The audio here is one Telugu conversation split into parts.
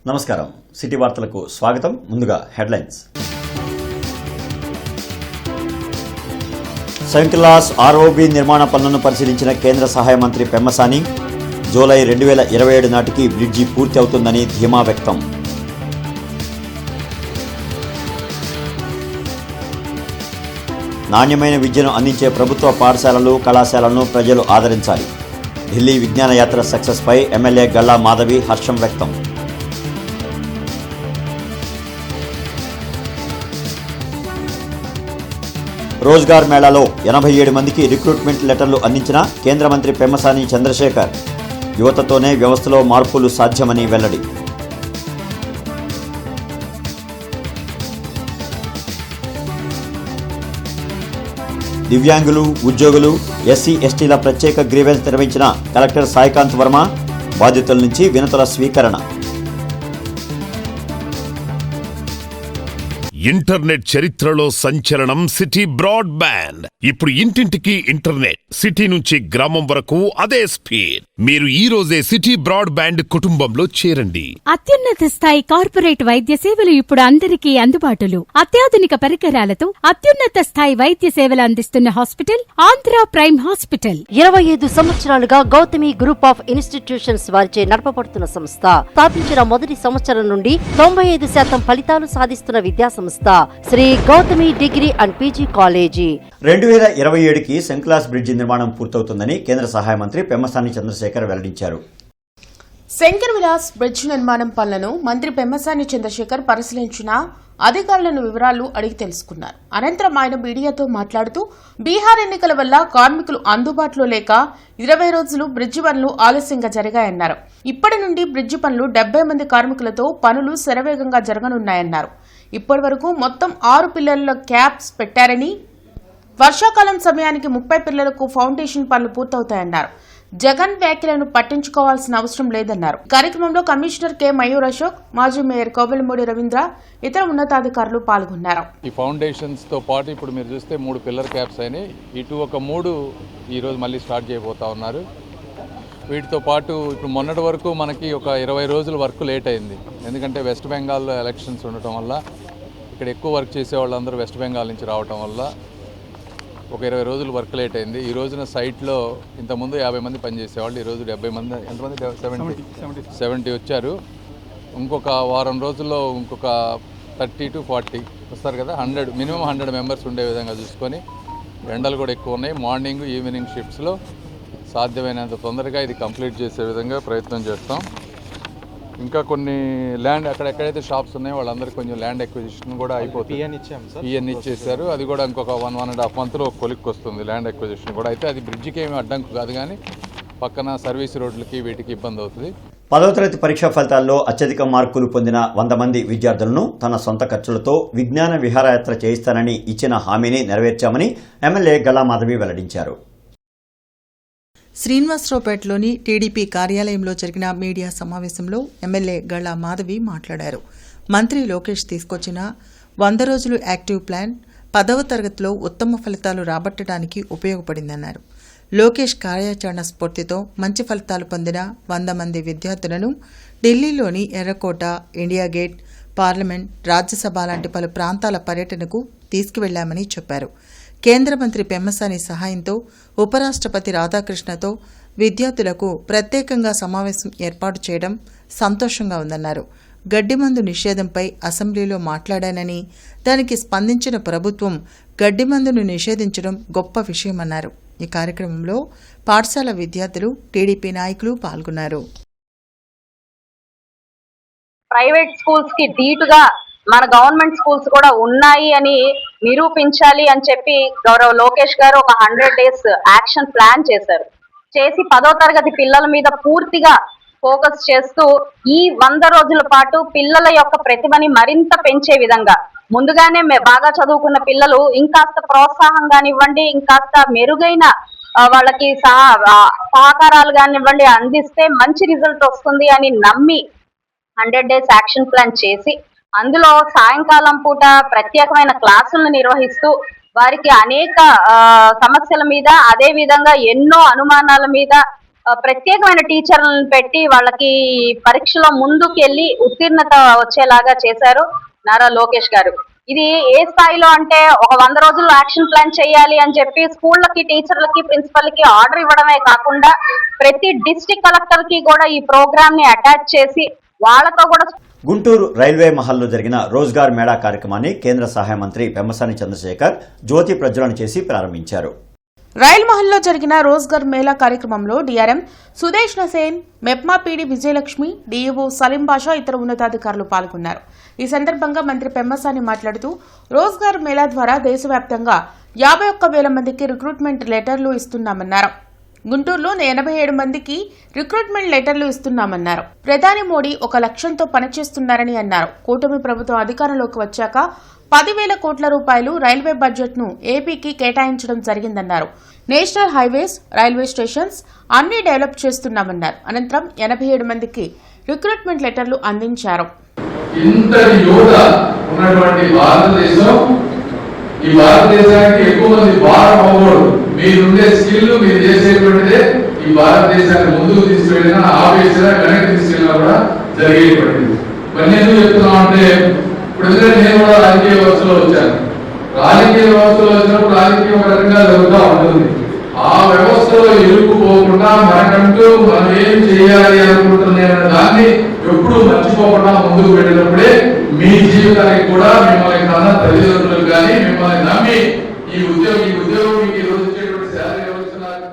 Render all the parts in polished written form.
నమస్కారం. సిటీ వార్తలకు స్వాగతం. ముందుగా హెడ్లైన్స్. సెయింట్ లాస్ ఆర్ఓబి నిర్మాణ పనులను పరిశీలించిన కేంద్ర సహాయ మంత్రి పెమ్మసాని. జూలై 2027 నాటికి బ్రిడ్జి పూర్తి అవుతుందని ధీమా వ్యక్తం. నాణ్యమైన విద్యను అందించే ప్రభుత్వ పాఠశాలలు, కళాశాలలను ప్రజలు ఆదరించాలి. ఢిల్లీ విజ్ఞాన యాత్ర సక్సెస్పై ఎమ్మెల్యే గల్లా మాధవి హర్షం వ్యక్తం. రోజ్గార్ మేళాలో 87 మందికి రిక్రూట్మెంట్ లెటర్లు అందించిన కేంద్ర మంత్రి పెమ్మసాని చంద్రశేఖర్. యువతతోనే వ్యవస్థలో మార్పులు సాధ్యమని వెల్లడి. దివ్యాంగులు, ఉద్యోగులు, ఎస్సీ ఎస్టీల ప్రత్యేక గ్రీవెన్స్ నిర్వహించిన కలెక్టర్ సాయికాంత్ వర్మ. బాధితుల నుంచి వినతుల స్వీకరణ. ఇంటర్నెట్ చరిత్రలో సంచలనం సిటీ బ్రాడ్బ్యాండ్. ఇప్పుడు ఇంటింటికి ఇంటర్నెట్, సిటీ నుంచి గ్రామం వరకు అదే స్పీడ్. మీరు ఈ రోజే సిటీ బ్రాడ్బ్యాండ్ కుటుంబంలో చేరండి. అత్యున్నత స్థాయి కార్పొరేట్ వైద్య సేవలు ఇప్పుడు అందరికీ అందుబాటులో. అత్యాధునిక పరికరాలతో అత్యున్నత స్థాయి వైద్య సేవలు అందిస్తున్న హాస్పిటల్ ఆంధ్ర ప్రైమ్ హాస్పిటల్. 25 సంవత్సరాలుగా గౌతమి గ్రూప్ ఆఫ్ ఇన్స్టిట్యూషన్స్ వారిచే నడపబడుతున్న సంస్థ. స్థాపించిన మొదటి సంవత్సరం నుండి 95% ఫలితాలు సాధిస్తున్న విద్యా సంస్థ Shri Gautami degree and PG college. 2027కి సెయింట్ లాస్ బ్రిడ్జి నిర్మాణం పూర్తవుతుందని కేంద్ర సహాయ మంత్రి పెమ్మసాని చంద్రశేఖర్ వెల్లడించారు. శంకర్ విలాస్ బ్రిడ్జ్ నిర్మాణం పనులను మంత్రి పెమ్మసాని చంద్రశేఖర్ పరిశీలించిన అధికారులను వివరాలు అడిగి తెలుసుకున్నారు. అనంతరం ఆయన మీడియాతో మాట్లాడుతూ బీహార్ ఎన్నికల వల్ల కార్మికులు అందుబాటులో లేక 20 రోజులు బ్రిడ్జి పనులు ఆలస్యంగా జరిగాయన్నారు. ఇప్పటి నుండి బ్రిడ్జి పనులు 70 మంది కార్మికులతో పనులు శరవేగంగా జరగనున్నాయన్నారు. ఇప్పటి వరకు మొత్తం 6 పిల్లర్ల క్యాప్స్ పెట్టారని, వర్షాకాలం సమయానికి 30 పిల్లలకు ఫౌండేషన్ పనులు పూర్తవుతాయన్నారు. జగన్ వ్యాఖ్యలను పట్టించుకోవాల్సిన అవసరం లేదన్నారు. కార్యక్రమంలో కమిషనర్ కె మయూర్ అశోక్, మాజీ మేయర్ కోవెలమూడి రవీంద్ర, ఇతర ఉన్నతాధికారులు పాల్గొన్నారు. ఈ ఫౌండేషన్స్ తో పాటు ఇప్పుడు మీరు చూస్తే 3 పిల్లర్ క్యాప్స్ అయినాయి. ఇటు ఒక 3 ఈరోజు మళ్ళీ స్టార్ట్ చేయబోతా ఉన్నారు. వీటితో పాటు ఇప్పుడు మొన్నటి వరకు మనకి ఒక 20 రోజులు వర్క్ లేట్ అయింది. ఎందుకంటే వెస్ట్ బెంగాల్లో ఎలక్షన్స్ ఉండటం వల్ల ఇక్కడ ఎక్కువ వర్క్ చేసే వాళ్ళందరూ వెస్ట్ బెంగాల్ నుంచి రావటం వల్ల ఒక 20 రోజులు వర్క్ లేట్ అయింది. ఈ రోజున సైట్లో ఇంతకుముందు 50 మంది పనిచేసేవాళ్ళు, ఈరోజు 70 మంది, ఎంతమంది 70 వచ్చారు. ఇంకొక వారం రోజుల్లో ఇంకొక 30 to 40 వస్తారు కదా. 100 మినిమం 100 మెంబర్స్ ఉండే విధంగా చూసుకొని, ఎండలు కూడా ఎక్కువ ఉన్నాయి, మార్నింగ్ ఈవినింగ్ షిఫ్ట్స్లో సాధ్యమైనంత తొందరగా ఇది కంప్లీట్ చేసే విధంగా ప్రయత్నం చేస్తాం. ఇంకా కొన్ని ల్యాండ్ అక్కడెక్కడైతే షాప్స్ ఉన్నాయో వాళ్ళందరికీ కొంచెం ల్యాండ్ ఎక్విజిషన్ కూడా అయిపోతుంది. పిఎన్ ఇచ్చేసారు. అది కూడా ఇంకొక 1.5 మంత్లో కొలిక్కి వస్తుంది ల్యాండ్ ఎక్విజిషన్ కూడా. అయితే అది బ్రిడ్జికి ఏమి అడ్డంకు కాదు, కానీ పక్కన సర్వీస్ రోడ్లకి వీటికి ఇబ్బంది అవుతుంది. 10వ తరగతి పరీక్షా ఫలితాల్లో అత్యధిక మార్కులు పొందిన 100 మంది విద్యార్థులను తన సొంత ఖర్చులతో విజ్ఞాన విహారయాత్ర చేయిస్తానని ఇచ్చిన హామీని నెరవేర్చామని ఎమ్మెల్యే గల్లా మాధవి వెల్లడించారు. శ్రీనివాసరావుపేటలోని టీడీపీ కార్యాలయంలో జరిగిన మీడియా సమావేశంలో ఎమ్మెల్యే గల్లా మాధవి మాట్లాడారు. మంత్రి లోకేష్ తీసుకొచ్చిన 100 రోజులు యాక్టివ్ ప్లాన్ 10వ తరగతిలో ఉత్తమ ఫలితాలు రాబట్టడానికి ఉపయోగపడిందన్నారు. లోకేష్ కార్యాచరణ స్ఫూర్తితో మంచి ఫలితాలు పొందిన 100 మంది విద్యార్థులను ఢిల్లీలోని ఎర్రకోట, ఇండియా గేట్, పార్లమెంట్, రాజ్యసభ లాంటి పలు ప్రాంతాల పర్యటనకు తీసుకువెళ్లామని చెప్పారు. కేంద్ర మంత్రి పెమ్మసాని సహాయంతో ఉపరాష్ట్రపతి రాధాకృష్ణతో విద్యార్థులకు ప్రత్యేకంగా సమావేశం ఏర్పాటు చేయడం సంతోషంగా ఉందన్నారు. గడ్డిమందు నిషేధంపై అసెంబ్లీలో మాట్లాడానని, దానికి స్పందించిన ప్రభుత్వం గడ్డిమందును నిషేధించడం గొప్ప విషయమన్నారు. ఈ కార్యక్రమంలో పాఠశాల విద్యార్థులు, టీడీపీ నాయకులు పాల్గొన్నారు. ప్రైవేట్ స్కూల్స్ కి ధీటుగా మన గవర్నమెంట్ స్కూల్స్ కూడా ఉన్నాయి అని నిరూపించాలి అని చెప్పి గౌరవ లోకేష్ గారు ఒక 100 days యాక్షన్ ప్లాన్ చేశారు. చేసి 10వ తరగతి పిల్లల మీద పూర్తిగా ఫోకస్ చేస్తూ ఈ 100 రోజుల పాటు పిల్లల యొక్క ప్రతిభని మరింత పెంచే విధంగా, ముందుగానే బాగా చదువుకున్న పిల్లలు ఇంకాస్త ప్రోత్సాహం కానివ్వండి, ఇంకాస్త మెరుగైన వాళ్ళకి సహకారాలు కానివ్వండి అందిస్తే మంచి రిజల్ట్ వస్తుంది అని నమ్మి 100 days యాక్షన్ ప్లాన్ చేసి, అందులో సాయంకాలం పూట ప్రత్యేకమైన క్లాసులను నిర్వహిస్తూ వారికి అనేక సమస్యల మీద, అదే విధంగా ఎన్నో అనుమానాల మీద ప్రత్యేకమైన టీచర్లను పెట్టి వాళ్ళకి పరీక్షలో ముందుకెళ్ళి ఉత్తీర్ణత వచ్చేలాగా చేశారు నారా లోకేష్ గారు. ఇది ఏ స్థాయిలో అంటే ఒక 100 రోజుల్లో యాక్షన్ ప్లాన్ చేయాలి అని చెప్పి స్కూళ్ళకి, టీచర్లకి, ప్రిన్సిపల్ కి ఆర్డర్ ఇవ్వడమే కాకుండా ప్రతి డిస్ట్రిక్ట్ కలెక్టర్ కి కూడా ఈ ప్రోగ్రామ్ ని అటాచ్ చేసి వాళ్ళతో కూడా. గుంటూరు రైల్వే మహల్లో జరిగిన రోజ్గార్ మేళా కార్యక్రమాన్ని కేంద్ర సహాయ మంత్రి పెమ్మసాని చంద్రశేఖర్ జ్యోతి ప్రజ్వలన చేసి ప్రారంభించారు. రైల్ మహల్లో జరిగిన రోజ్గార్ మేళా కార్యక్రమంలో డీఆర్ఎం సుదేష్ నసేన్, మెప్మా పీడీ విజయలక్ష్మి, డీఈఓ సలీం బాషా ఇతర ఉన్నతాధికారులు పాల్గొన్నారు. ఈ సందర్భంగా మంత్రి పెమ్మసాని మాట్లాడుతూ రోజ్గార్ మేళా ద్వారా దేశవ్యాప్తంగా 51,000 మందికి రిక్రూట్మెంట్ లెటర్లు ఇస్తున్నామన్నారు. గుంటూరులో 87 మందికి రిక్రూట్మెంట్ లెటర్లు ఇస్తున్నామన్నారు. ప్రధాని మోడీ ఒక లక్ష్యంతో పనిచేస్తున్నారని అన్నారు. కూటమి ప్రభుత్వం అధికారంలోకి వచ్చాక 10,000 కోట్ల రూపాయలు రైల్వే బడ్జెట్ ను ఏపీకి కేటాయించడం జరిగిందన్నారు. నేషనల్ హైవేస్, రైల్వే స్టేషన్స్ అన్ని డెవలప్ చేస్తున్నామన్నారు. అనంతరం 87 మందికి రిక్రూట్మెంట్ లెటర్లు అందించారు. ఇంతటి యువత ఉన్నటువంటి భారతదేశం, ఈ భారతదేశానికి ఎక్కువ మంది భారం అవ్వకూడదు. మీరుండే స్కిల్, మీరు చేసేటువంటిదే ఈ భారతదేశాన్ని ముందుకు తీసుకెళ్ళినా, ఆవేశంగా వెనక్కి తీసుకెళ్ళినా కూడా జరిగేటువంటిది. ఇవన్నీ ఎందుకు చెప్తున్నాం అంటే, ఇప్పుడు నేను కూడా రాజకీయ వ్యవస్థలో వచ్చాను. రాజకీయ వ్యవస్థలో వచ్చినప్పుడు రాజకీయం ఒక రకంగా జరుగుతూ ఉంటుంది. ఆ వ్యవస్థలో ఇరుక్కుపోకుండా మనకంటూ మనం ఏం చేయాలి అనుకుంటున్నా దాన్ని ఎప్పుడు మర్చిపోకుండా ముందుకు వెళ్ళినప్పుడే మీ జీవితానికి కూడా, మిమ్మల్ని కన్నా తల్లిదండ్రులు కానీ మిమ్మల్ని నమ్మి ఈ ఉద్యోగం మీకు ఈ రోజు ఇచ్చేటువంటి శాలరీ ఎవరుస్తున్నారు.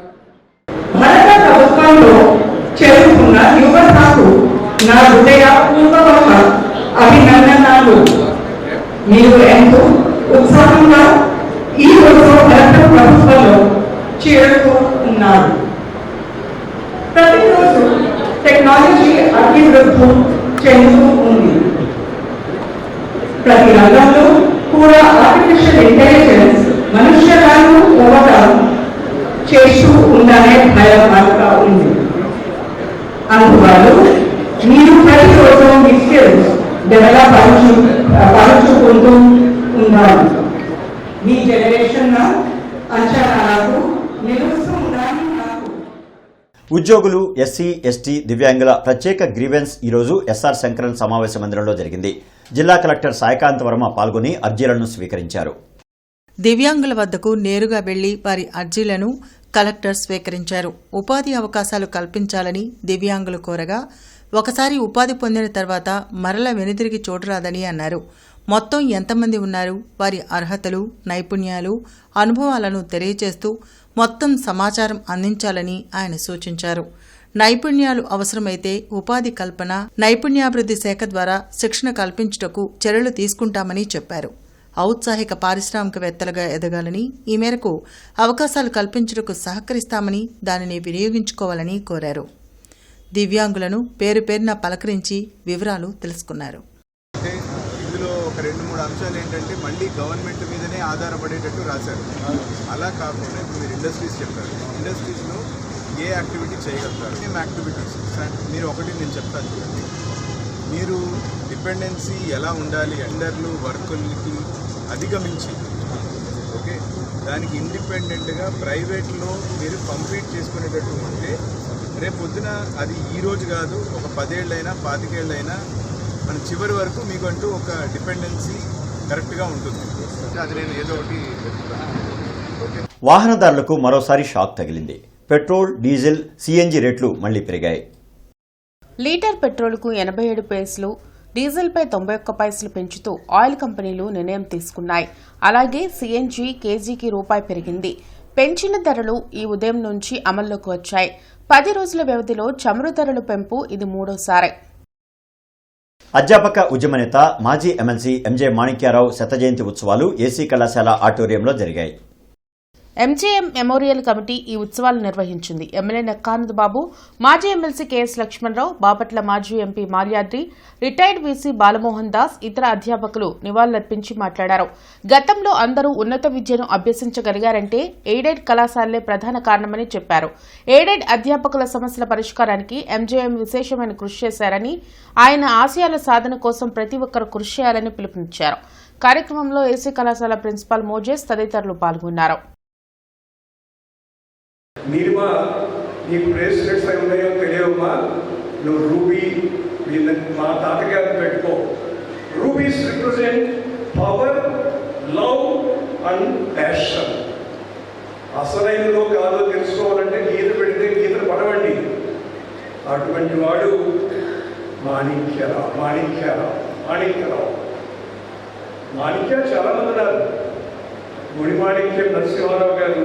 భారత ప్రభుత్వంలో చేరుకున్న యువతకు నా హృదయపూర్వక అభినందనలు. మీరు ఎంతో ఉత్సాహంగా ఈ రోజు భారత ప్రభుత్వంలో చేరుకున్నారు. ప్రతిరోజు టెక్నాలజీ అభివృద్ధి చెందుతూ ఉంది. ప్రతి రంగంలో కూడా ఆర్టిఫిషియల్ ఇంటెలిజెన్స్ మనుష్యరాలను ఓవర్కమ్ చేస్తూ ఉందనే భయం మనకు ఉంది. అందువల్ల మీరు ప్రతిరోజు మీ స్కిల్స్ డెవలప్ పరుచుకుంటూ ఉండాలి. మీ జనరేషన్ అంచనాలకు నిలుస్తూ ఉండాలి. ఉద్యోగులు, ఎస్సీ, ఎస్టీ, దివ్యాంగుల ప్రత్యేక గ్రీవెన్స్ ఈరోజు ఎస్ఆర్ శంకరన్ సమావేశ మందిరంలో జరిగింది. జిల్లా కలెక్టర్ సాయికాంత్ వర్మ పాల్గొని అర్జీలను స్వీకరించారు. దివ్యాంగుల వద్దకు నేరుగా వెళ్లి వారి అర్జీలను కలెక్టర్ స్వీకరించారు. ఉపాధి అవకాశాలు కల్పించాలని దివ్యాంగులు కోరగా, ఒకసారి ఉపాధి పొందిన తర్వాత మరల వెనుదిరిగి చూడరాదని అన్నారు. మొత్తం ఎంతమంది ఉన్నారు, వారి అర్హతలు, నైపుణ్యాలు, అనుభవాలను తెలియజేస్తూ మొత్తం సమాచారం అందించాలని ఆయన సూచించారు. నైపుణ్యాలు అవసరమైతే ఉపాధి కల్పన, నైపుణ్యాభివృద్ధి శాఖ ద్వారా శిక్షణ కల్పించుటకు చర్యలు తీసుకుంటామని చెప్పారు. ఔత్సాహిక పారిశ్రామికవేత్తలుగా ఎదగాలని, ఈ మేరకు అవకాశాలు కల్పించుటకు సహకరిస్తామని, దానిని వినియోగించుకోవాలని కోరారు. దివ్యాంగులను పేరు పేరున పలకరించి వివరాలు తెలుసుకున్నారు. ఇందులో ఒక 2-3 అంశాలు ఏంటంటే, మళ్ళీ గవర్నమెంట్ మీదనే ఆధారపడేటట్టు రాశారు. అలా కాకుండా ఇప్పుడు మీరు ఇండస్ట్రీస్ చెప్పారు. ఇండస్ట్రీస్లో ఏ యాక్టివిటీ చేయగలుగుతారు, ఏం యాక్టివిటీస్ మీరు ఒకటి నేను చెప్తాను చూడండి. మీరు డిపెండెన్సీ ఎలా ఉండాలి, అండర్లు వర్కులకి అధిగమించి, ఓకే, దానికి ఇండిపెండెంట్గా ప్రైవేట్లో మీరు కంప్లీట్ చేసుకునేటట్టు ఉంటే రేపు పొద్దున అది ఈరోజు కాదు, ఒక 10 ఏళ్ళైనా 25 ఏళ్ళైనా మన చివరి వరకు మీకంటూ ఒక డిపెండెన్సీ కరెక్ట్గా ఉంటుంది. అది నేను ఏదో ఒకటి చెప్తాను. వాహనదారులకు మరోసారి షాక్ తగిలింది. పెట్రోల్, డీజిల్, సీఎన్జీ రేట్లు మళ్లీ పెరిగాయి. లీటర్ పెట్రోల్కు 87 పైసలు, డీజిల్పై 91 పైసలు పెంచుతూ ఆయిల్ కంపెనీలు నిర్ణయం తీసుకున్నాయి. అలాగే సీఎన్జీ కేజీకి రూపాయి పెరిగింది. పెంచిన ధరలు ఈ ఉదయం నుంచి అమల్లోకి వచ్చాయి. 10 రోజుల వ్యవధిలో చమురు ధరల పెంపు ఇది మూడోసారి. అధ్యాపక ఉద్యమ నేత, మాజీ ఎమ్మెల్సీ ఎంజే మాణిక్యారావు శత జయంతి ఉత్సవాలు ఏసీ కళాశాల ఆడిటోరియంలో జరిగాయి. ఎంజేఎం మెమోరియల్ కమిటీ ఈ ఉత్సవాలు నిర్వహించింది. ఎమ్మెల్యే నక్కానంద్ బాబు, మాజీ ఎమ్మెల్సీ కెఎస్ లక్ష్మణరావు, బాపట్ల మాజీ MP Malyadri, retired VC Balamohan Das, ఇతర అధ్యాపకులు నివాళులర్పించి మాట్లాడారు. గతంలో అందరూ ఉన్నత విద్యను అభ్యసించగలిగారంటే ఎయిడెడ్ కళాశాలలే ప్రధాన కారణమని చెప్పారు. ఎయిడెడ్ అధ్యాపకుల సమస్యల పరిష్కారానికి ఎంజేఎం విశేషమైన కృషి చేశారని, ఆయన ఆశయాల సాధన కోసం ప్రతి ఒక్కరూ కృషి చేయాలని పిలుపునిచ్చారు. కార్యక్రమంలో ఏసీ కళాశాల ప్రిన్సిపాల్ మోజేస్ తదితరులు పాల్గొన్నారు. నీలిమ నీకు బ్రేస్లెట్స్ అవి ఉన్నాయో తెలియవమ్మా, నువ్వు రూబీ మా తాతగారిని పెట్టుకో. Rubies represent power, love and passion. అసలైనదో కాదో తెలుసుకోవాలంటే గీత పెడితే గీతలు పడవండి. అటువంటి వాడు మాణిక్యరావు. మాణిక్యాలు చాలామంది ఉన్నారు. గుడి మాణిక్యం నరసింహారావు గారు.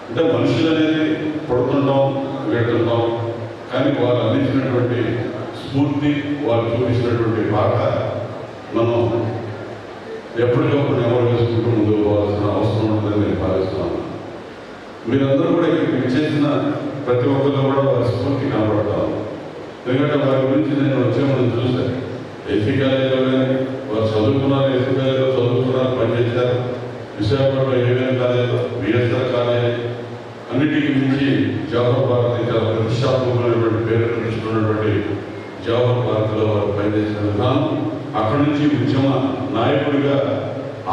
అంటే మనుషులు అనేది పడుతుంటాం, వెళ్తుంటాం, కానీ వారు అందించినటువంటి స్ఫూర్తి, వారు చూపించినటువంటి బాట మనం ఎప్పటికప్పుడు నెమరు వేసుకుంటూ ముందుకు పోవాల్సిన అవసరం ఉంటుందని నేను భావిస్తున్నాను. మీరందరూ కూడా ఇక్కడ విచ్చేసిన ప్రతి ఒక్కరిలో కూడా వారి స్ఫూర్తి కనబడతాను. ఎందుకంటే వారి గురించి నేను వచ్చే మనం చూశాను. ఎస్సీ కాలేజీలో కానీ వారు చదువుకున్నారు, ఎస్సీ కాలేజీలో చదువుకున్నారు, పనిచేశారు. విశాఖపట్నంలో ఏవిఎం కాలేజీలో, బిఎస్ఆర్ కాలేజీ, అన్నిటికీ మించి జవహర్ భారతి చాలా ప్రతిష్టాత్మకమైనటువంటి పేరు ప్రతిష్ఠిస్తున్నటువంటి జవహర్ భారతిలో వారు పనిచేసిన విధానం, అక్కడి నుంచి ఉద్యమ నాయకుడిగా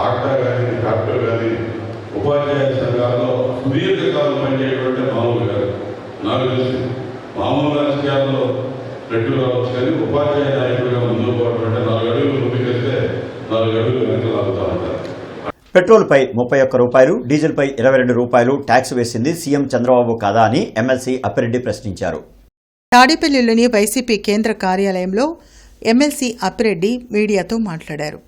ఆక్టా కానీ డాక్టా కానీ ఉపాధ్యాయ సంఘాల్లో సుదీర్ఘకాలం పనిచేయటువంటి మామూలు గారు. నాకు తెలిసి మామూలు రాజకీయాల్లో రెడ్డి రావచ్చు, కానీ ఉపాధ్యాయ నాయకుడిగా ముందుకు పోవడం అంటే 4 అడుగులు ముందుకెళ్తే 4 అడుగులు వెనక లాగుతూ ఉంటారు. పెట్రోల్పై 31 రూపాయలు, డీజిల్పై 22 రూపాయలు ట్యాక్స్ వేసింది సీఎం చంద్రబాబు కాదా అని ఎమ్మెల్సీ అప్పిరెడ్డి ప్రశ్నించారు. తాడేపల్లిలోని వైసీపీ కేంద్ర కార్యాలయంలో ఎమ్మెల్సీ అప్పిరెడ్డి మీడియాతో మాట్లాడారు.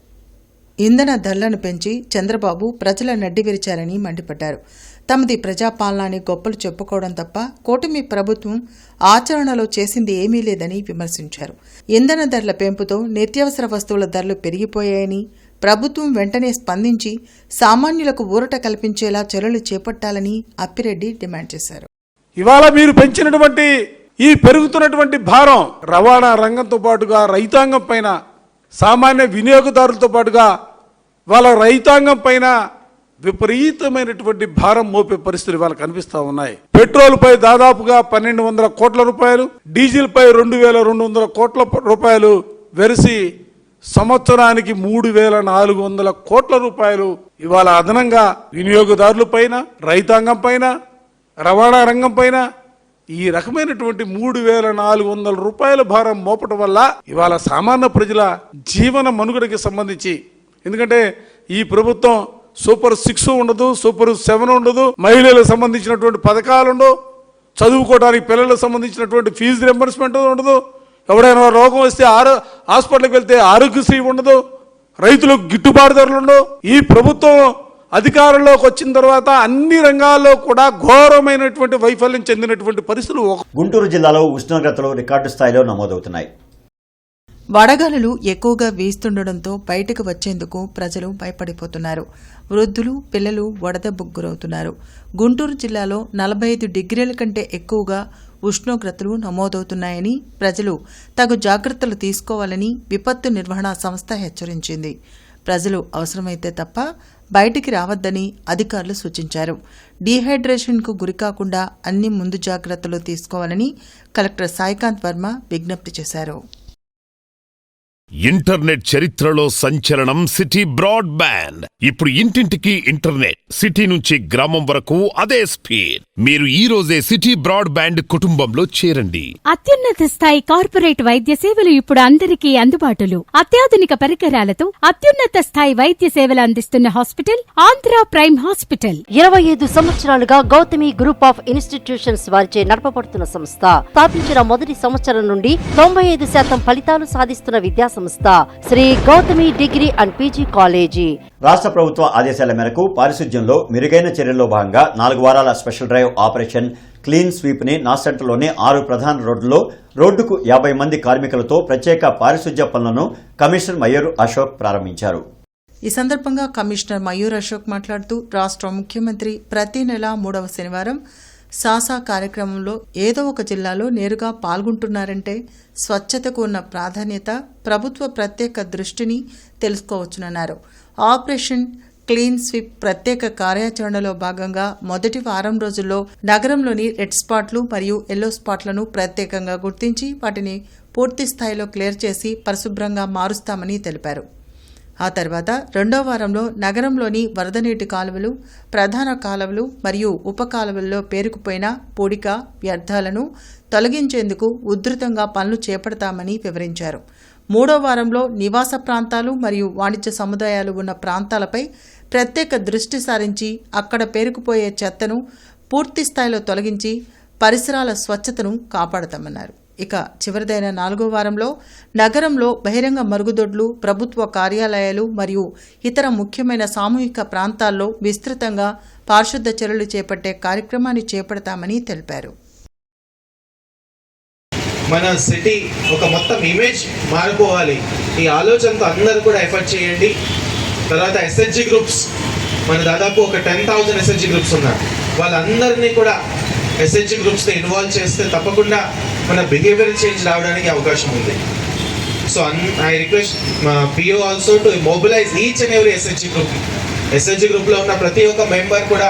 ఇంధన ధరలను పెంచి చంద్రబాబు ప్రజల నడ్డి విరిచారని మండిపడ్డారు. తమది ప్రజాపాలన అని గొప్పలు చెప్పుకోవడం తప్ప కూటమి ప్రభుత్వం ఆచరణలో చేసింది ఏమీ లేదని విమర్శించారు. ఇంధన ధరల పెంపుతో నిత్యావసర వస్తువుల ధరలు పెరిగిపోయాయని, ప్రభుత్వం వెంటనే స్పందించి సామాన్యులకు ఊరట కల్పించేలా చర్యలు చేపట్టాలని అప్పిరెడ్డి డిమాండ్ చేశారు. ఇవాళ మీరు పెంచినటువంటి ఈ పెరుగుతున్నటువంటి భారం రవాణా రంగంతో పాటుగా రైతాంగం పైన, సామాన్య వినియోగదారులతో పాటుగా వాళ్ళ రైతాంగం పైన విపరీతమైనటువంటి భారం మోపే పరిస్థితులు ఇవాళ కనిపిస్తూ ఉన్నాయి. పెట్రోల్ పై దాదాపుగా 1200 కోట్ల రూపాయలు, డీజిల్ పై 2200 కోట్ల రూపాయలు వెరసి సంవత్సరానికి 3400 కోట్ల రూపాయలు ఇవాళ అదనంగా వినియోగదారుల పైన, రైతాంగం పైన, రవాణా రంగం పైన ఈ రకమైనటువంటి 3400 రూపాయల భారం మోపటం వల్ల ఇవాళ సామాన్య ప్రజల జీవన మనుగడకి సంబంధించి, ఎందుకంటే ఈ ప్రభుత్వం సూపర్ 6 ఉండదు, సూపర్ 7 ఉండదు, మహిళలకు సంబంధించినటువంటి పథకాలు ఉండవు, చదువుకోవడానికి పిల్లలకు సంబంధించినటువంటి ఫీజు రింబర్స్మెంట్ ఉండదు, ఎవడైనా రోగం వస్తే హాస్పిటల్కి వెళ్తే ఆరోగ్యశ్రీ ఉండదు, రైతులకు గిట్టుబాటు ధరలు ఉండవు. ఈ ప్రభుత్వం అధికారంలోకి వచ్చిన తర్వాత అన్ని రంగాల్లో కూడా ఘోరమైనటువంటి వైఫల్యం చెందినటువంటి పరిస్థితులు. గుంటూరు జిల్లాలో ఉష్ణోగ్రతలు రికార్డు స్థాయిలో నమోదవుతున్నాయి. వడగాలులు ఎక్కువగా వీస్తుండటంతో బయటకు వచ్చేందుకు ప్రజలు భయపడిపోతున్నారు. వృద్ధులు, పిల్లలు వడదెబ్బకు గురవుతున్నారు. గుంటూరు జిల్లాలో 45 డిగ్రీల కంటే ఎక్కువగా ఉష్ణోగ్రతలు నమోదవుతున్నాయని, ప్రజలు తగు జాగ్రత్తలు తీసుకోవాలని విపత్తు నిర్వహణ సంస్థ హెచ్చరించింది. ప్రజలు అవసరమైతే తప్ప బయటికి రావద్దని అధికారులు సూచించారు. డీహైడ్రేషన్కు గురికాకుండా అన్ని ముందు జాగ్రత్తలు తీసుకోవాలని కలెక్టర్ సాయికాంత్ వర్మ విజ్ఞప్తి చేశారు. ఇంటర్నెట్ చరిత్రలో సంచలనం సిటీ బ్రాడ్బ్యాండ్. ఇప్పుడు ఇంటింటికి ఇంటర్నెట్, సిటీ నుంచి గ్రామం వరకు అదే స్పీడ్. మీరు ఈ రోజే సిటీ బ్రాడ్బ్యాండ్ కుటుంబంలో చేరండి. అత్యున్నత స్థాయి కార్పొరేట్ వైద్య సేవలు ఇప్పుడు అందరికీ అందుబాటులో. అత్యాధునిక పరికరాలతో అత్యున్నత స్థాయి వైద్య సేవలు అందిస్తున్న హాస్పిటల్ ఆంధ్ర ప్రైమ్ హాస్పిటల్. 25 సంవత్సరాలుగా గౌతమి గ్రూప్ ఆఫ్ ఇన్స్టిట్యూషన్స్ వారిచే నడపబడుతున్న సంస్థ. స్థాపించిన మొదటి సంవత్సరం నుండి 95% ఫలితాలు సాధిస్తున్న విద్యా సంస్థ Shri Gautami degree and PG college. రాష్ట్ర ప్రభుత్వ ఆదేశాల మేరకు పారిశుధ్యంలో మెరుగైన చర్యల్లో భాగంగా 4 వారాల special drive operation clean sweep ని నాసెంటర్లోని 6 ప్రధాన రోడ్లలో రోడ్డుకు 50 మంది కార్మికులతో ప్రత్యేక పారిశుధ్య పనులను కమిషనర్ మయూర్ అశోక్ ప్రారంభించారు. ఈ సందర్భంగా కమిషనర్ మయూర్ అశోక్ మాట్లాడుతూ, రాష్ట్ర ముఖ్యమంత్రి ప్రతి నెల 3వ శనివారం సాసా కార్యక్రమంలో ఏదో ఒక జిల్లాలో నేరుగా పాల్గొంటున్నారంటే స్వచ్ఛతకు ఉన్న ప్రాధాన్యత, ప్రభుత్వ ప్రత్యేక దృష్టిని తెలుసుకోవచ్చునన్నారు. ఆపరేషన్ క్లీన్ స్వీప్ ప్రత్యేక కార్యాచరణలో భాగంగా మొదటి వారం రోజుల్లో నగరంలోని రెడ్ స్పాట్లు మరియు ఎల్లో స్పాట్లను ప్రత్యేకంగా గుర్తించి వాటిని పూర్తి స్థాయిలో క్లియర్ చేసి పరిశుభ్రంగా మారుస్తామని తెలిపారు. ఆ తర్వాత రెండో వారంలో నగరంలోని వరద నీటి కాలువలు, ప్రధాన కాలువలు మరియు ఉప కాలువల్లో పేరుకుపోయిన పొడిక వ్యర్థాలను తొలగించేందుకు ఉధృతంగా పనులు చేపడతామని వివరించారు. మూడో వారంలో నివాస ప్రాంతాలు మరియు వాణిజ్య సముదాయాలు ఉన్న ప్రాంతాలపై ప్రత్యేక దృష్టి సారించి అక్కడ పేరుకుపోయే చెత్తను పూర్తి స్థాయిలో తొలగించి పరిసరాల స్వచ్ఛతను కాపాడతామన్నారు. ఇక చివరిదైన 4వ వారంలో నగరంలో బహిరంగ మరుగుదొడ్లు, ప్రభుత్వ కార్యాలయాలు మరియు ఇతర ముఖ్యమైన సామూహిక ప్రాంతాల్లో విస్తృతంగా పారిశుద్ధ చర్యలు చేపట్టే కార్యక్రమాన్ని చేపడతామని తెలిపారు. మన సిటీ ఒక మొత్తం ఇమేజ్ మారిపోవాలి. ఈ ఆలోచనతో అందరూ కూడా ఎఫర్ట్ చేయండి. తర్వాత ఎస్హెచ్జి గ్రూప్స్, మన దాదాపు ఒక 10,000 ఎస్హెచ్జి గ్రూప్స్ ఉన్నారు. వాళ్ళందరినీ కూడా ఎస్హెచ్జి గ్రూప్స్ని ఇన్వాల్వ్ చేస్తే తప్పకుండా మన బిహేవియర్ చేంజ్ రావడానికి అవకాశం ఉంది. So I request PO also to mobilise each and every SHG group. SHG గ్రూప్లో ఉన్న ప్రతి ఒక్క మెంబర్ కూడా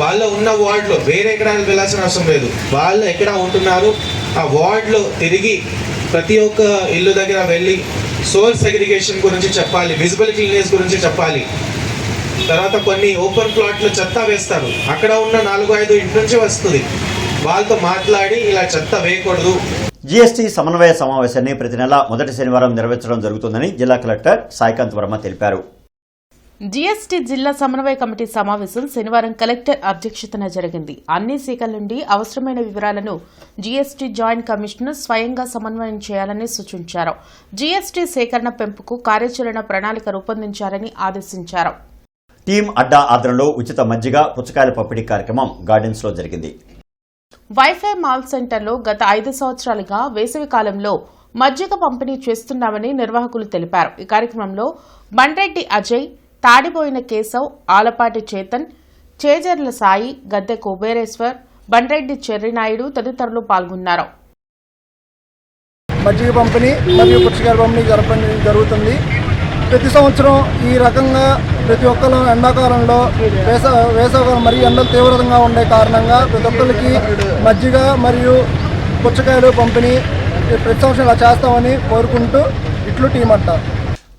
వాళ్ళ ఉన్న వార్డులో వేరే ఎక్కడ వెళ్ళాల్సిన అవసరం లేదు. వాళ్ళు ఎక్కడ ఉంటున్నారు ఆ వార్డులో తిరిగి ప్రతి ఒక్క ఇల్లు దగ్గర వెళ్ళి సోర్స్ సెగ్రిగేషన్ గురించి చెప్పాలి, విజిబుల్ క్లీనెస్ గురించి చెప్పాలి. తర్వాత కొన్ని ఓపెన్ ప్లాట్లు చెత్త వేస్తారు, అక్కడ ఉన్న 4-5 ఇంటి నుంచి వస్తుంది. వాళ్ళతో మాట్లాడి ఇలా చెత్త వేయకూడదు. జీఎస్టీ సమన్వయ సమావేశాన్ని ప్రతి నెల మొదటి శనివారం నిర్వహించడం జరుగుతుందని జిల్లా కలెక్టర్ సాయికాంత్ వర్మ తెలిపారు. జీఎస్టీ జిల్లా సమన్వయ కమిటీ సమావేశం శనివారం కలెక్టర్ అధ్యక్షతన జరిగింది. అన్ని శాఖల నుండి అవసరమైన వివరాలను జీఎస్టీ జాయింట్ కమిషనర్ స్వయంగా సమన్వయం చేయాలని సూచించారు. జీఎస్టీ సేకరణ పెంపుకు కార్యాచరణ ప్రణాళిక రూపొందించాలని ఆదేశించారు. టీం అడ్డా ఆధ్వర్యంలో ఉచిత మజ్జిగ, పుచ్చకాయల పంపిణీ కార్యక్రమం గార్డెన్స్ లో జరిగింది. వైఫై మాల్ సెంటర్లో గత 5 సంవత్సరాలుగా వేసవి కాలంలో మజ్జిగ పంపిణీ చేస్తున్నామని నిర్వాహకులు తెలిపారు. ఈ కార్యక్రమంలో బండ్రెడ్డి అజయ్, తాడిపోయిన కేశవ్, ఆలపాటి చేతన్, చేజర్ల సాయి, గద్దె కుబేరేశ్వర్, బండ్రెడ్డి చెర్రినాయుడు తదితరులు పాల్గొన్నారు. మజ్జిగ పంపిణీ మరియు పుచ్చకాయల పంపిణీ జరుగుతుంది. ప్రతి సంవత్సరం ఈ రకంగా ప్రతి ఒక్కరు ఎండాకాలంలో వేసవకాలం మరియు ఎండలు తీవ్రంగా ఉండే కారణంగా ప్రతి ఒక్కరికి మజ్జిగ మరియు పుచ్చకాయలు పంపిణీ ప్రతి సంవత్సరం ఇలా చేస్తామని కోరుకుంటూ ఇట్లు టీం అంటారు.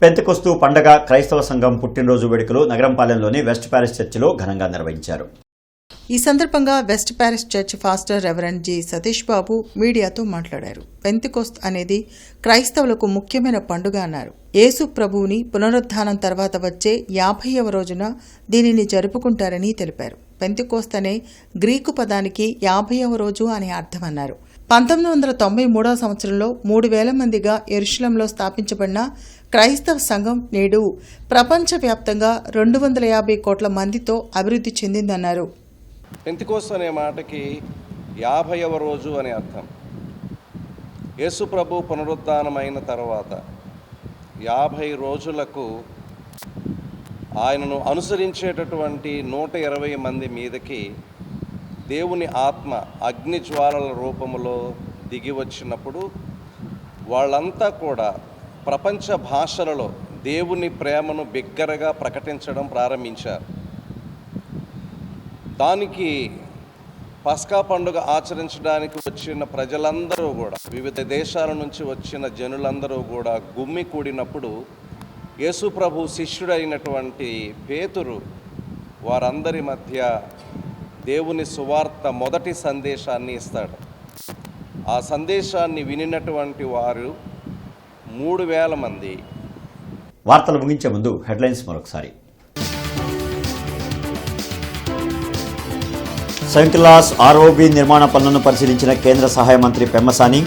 పెంతెకొస్తు పండగ క్రైస్తవ సంఘం పుట్టినరోజు వేడుకలు నగరంపాలెంలోని వెస్ట్ ప్యారిస్ చర్చిలో ఘనంగా నిర్వహించారు. ఈ సందర్భంగా West Paris church pastor reverend G Satish Babu మీడియాతో మాట్లాడారు. పెంతెకొస్త్ అనేది క్రైస్తవులకు ముఖ్యమైన పండుగ అన్నారు. యేసు ప్రభువుని పునరుద్ధానం తర్వాత వచ్చే 50వ రోజున దీనిని జరుపుకుంటారని తెలిపారు. పెంతెకొస్త్ అనే గ్రీకు పదానికి 50వ రోజు అనే అర్థమన్నారు. 1993వ సంవత్సరంలో 3,000 మందిగా యెరూషలేంలో స్థాపించబడిన క్రైస్తవ సంఘం నేడు ప్రపంచవ్యాప్తంగా 250 కోట్ల మందితో అభివృద్ధి చెందిందన్నారు. పెంతెకొస్తు అనే మాటకి 50వ రోజు అనే అర్థం. యేసు ప్రభు పునరుద్ధానమైన తర్వాత 50 రోజులకు ఆయనను అనుసరించేటటువంటి 120 మంది మీదకి దేవుని ఆత్మ అగ్ని జ్వాలల రూపంలో దిగి వచ్చినప్పుడు వాళ్ళంతా కూడా ప్రపంచ భాషలలో దేవుని ప్రేమను బిగ్గరగా ప్రకటించడం ప్రారంభించారు. దానికి పస్కా పండుగ ఆచరించడానికి వచ్చిన ప్రజలందరూ కూడా, వివిధ దేశాల నుంచి వచ్చిన జనులందరూ కూడా గుమ్మి కూడినప్పుడు యేసు ప్రభు శిష్యుడైనటువంటి పేతురు వారందరి మధ్య దేవుని సువార్త మొదటి సందేశాన్ని ఇస్తాడు. ఆ సందేశాన్ని వినినటువంటి వారు 3,000 మంది. వార్తలు ముగించే ముందు హెడ్లైన్స్ మరొకసారి. సెయింట్ క్లాస్ ఆర్ఓబి నిర్మాణ పనులను పరిశీలించిన కేంద్ర సహాయ మంత్రి పెమ్మసాని,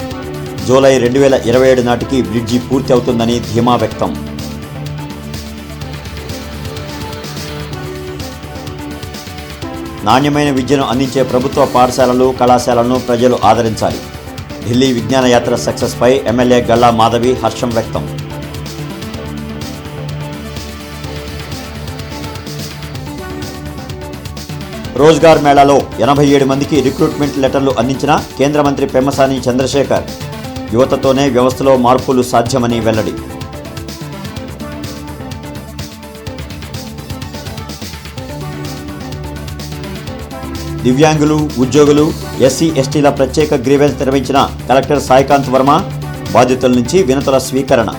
జూలై 2027 నాటికి బ్రిడ్జి పూర్తి అవుతుందని ధీమా వ్యక్తం. నాణ్యమైన విద్యను అందించే ప్రభుత్వ పాఠశాలలు, కళాశాలలను ప్రజలు ఆదరించాలి. ఢిల్లీ విజ్ఞాన యాత్ర సక్సెస్పై ఎమ్మెల్యే గల్లా మాధవి హర్షం వ్యక్తం. రోజ్గార్ మేళాలో 87 మందికి రిక్రూట్మెంట్ లెటర్లు అందించిన కేంద్ర మంత్రి పెమ్మసాని చంద్రశేఖర్, యువతతోనే వ్యవస్థలో మార్పులు సాధ్యమని వెల్లడి. దివ్యాంగులు, ఉద్యోగులు, ఎస్సీ ఎస్టీల ప్రత్యేక గ్రీవెన్స్ నిర్వహించిన కలెక్టర్ సాయికాంత్ వర్మ, బాధితుల నుంచి వినతుల స్వీకరణ.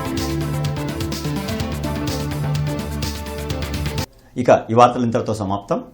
ఇక ఈ వార్తలు ఇంతటితో సమాప్తం.